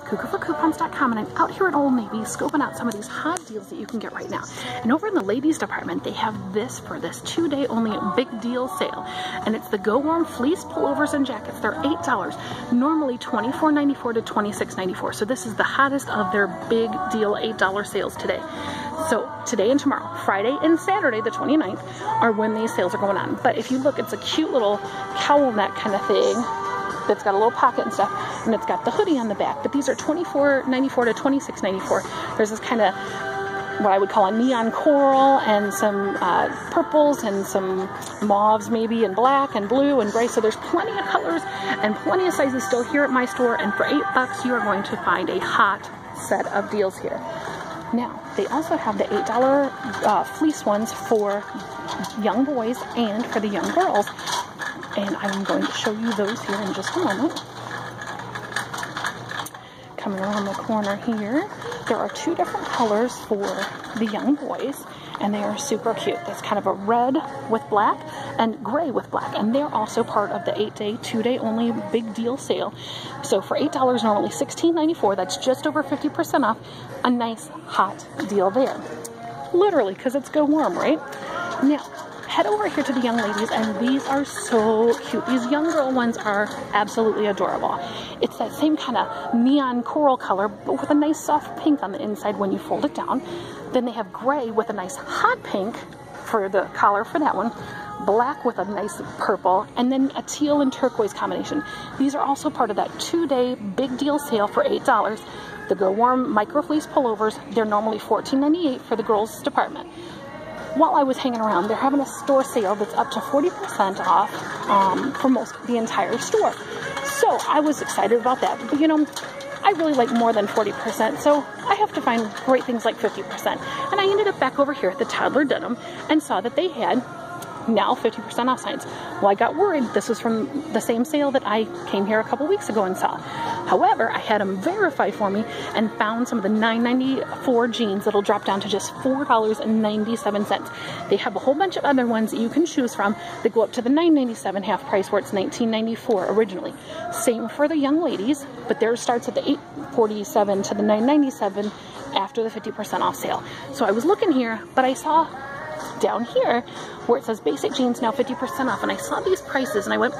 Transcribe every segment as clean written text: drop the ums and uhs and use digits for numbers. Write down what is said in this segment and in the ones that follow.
kukaforcoupons.com, and I'm out here at Old Navy scoping out some of these hot deals that you can get right now. And over in the ladies department, they have this for this 2-day only big deal sale. And it's the Go Warm fleece pullovers and jackets. They're $8, normally $24.94 to $26.94. So this is the hottest of their big deal $8 sales today. So today and tomorrow, Friday and Saturday, the 29th, are when these sales are going on. But if you look, it's a cute little cowl neck kind of thing that's got a little pocket and stuff, and it's got the hoodie on the back. But these are $24.94 to $26.94. There's this kind of what I would call a neon coral and some purples and some mauves maybe, and black and blue and gray. So there's plenty of colors and plenty of sizes still here at my store. And for $8, you are going to find a hot set of deals here. Now, they also have the $8 fleece ones for young boys and for the young girls. And I'm going to show you those here in just a moment. Coming around the corner here, there are 2 different colors for the young boys, and they are super cute. There's kind of a red with black and gray with black, and they're also part of the 8-day, 2-day only big deal sale. So for $8, normally $16.94, that's just over 50% off. A nice hot deal there. Literally, because it's Go Warm, right? Now, head over here to the young ladies, and these are so cute. These young girl ones are absolutely adorable. It's that same kind of neon coral color, but with a nice soft pink on the inside when you fold it down. Then they have gray with a nice hot pink for the collar for that one, black with a nice purple, and then a teal and turquoise combination. These are also part of that 2-day big deal sale for $8. The Go Warm micro fleece pullovers, they're normally $14.98 for the girls department. While I was hanging around, they're having a store sale that's up to 40% off for the entire store. So I was excited about that. But you know, I really like more than 40%, so I have to find great things like 50%. And I ended up back over here at the toddler denim and saw that they had now 50% off signs. Well, I got worried. This was from the same sale that I came here a couple weeks ago and saw. However, I had them verify for me and found some of the $9.94 jeans that'll drop down to just $4.97. They have a whole bunch of other ones that you can choose from that go up to the $9.97 half price, where it's $19.94 originally. Same for the young ladies, but theirs starts at the $8.47 to the $9.97 after the 50% off sale. So I was looking here, but I saw down here where it says basic jeans now 50% off, and I saw these prices and I went,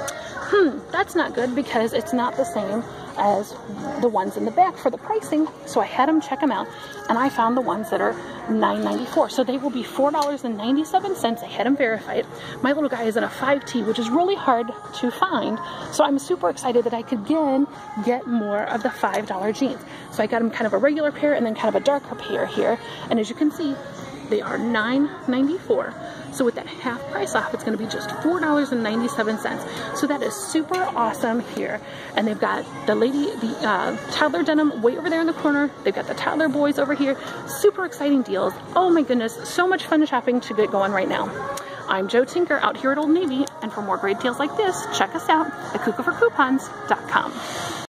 that's not good, because it's not the same as the ones in the back for the pricing. So I had them check them out, and I found the ones that are $9.94. So they will be $4.97. I had them verified. My little guy is in a 5T, which is really hard to find. So I'm super excited that I could again get more of the $5 jeans. So I got him kind of a regular pair and then kind of a darker pair here. And as you can see, they are $9.94. So with that half price off, it's going to be just $4.97. So that is super awesome here. And they've got the toddler denim way over there in the corner. They've got the toddler boys over here. Super exciting deals. Oh my goodness, so much fun shopping to get going right now. I'm Jo Tinker out here at Old Navy, and for more great deals like this, check us out at kukaforcoupons.com.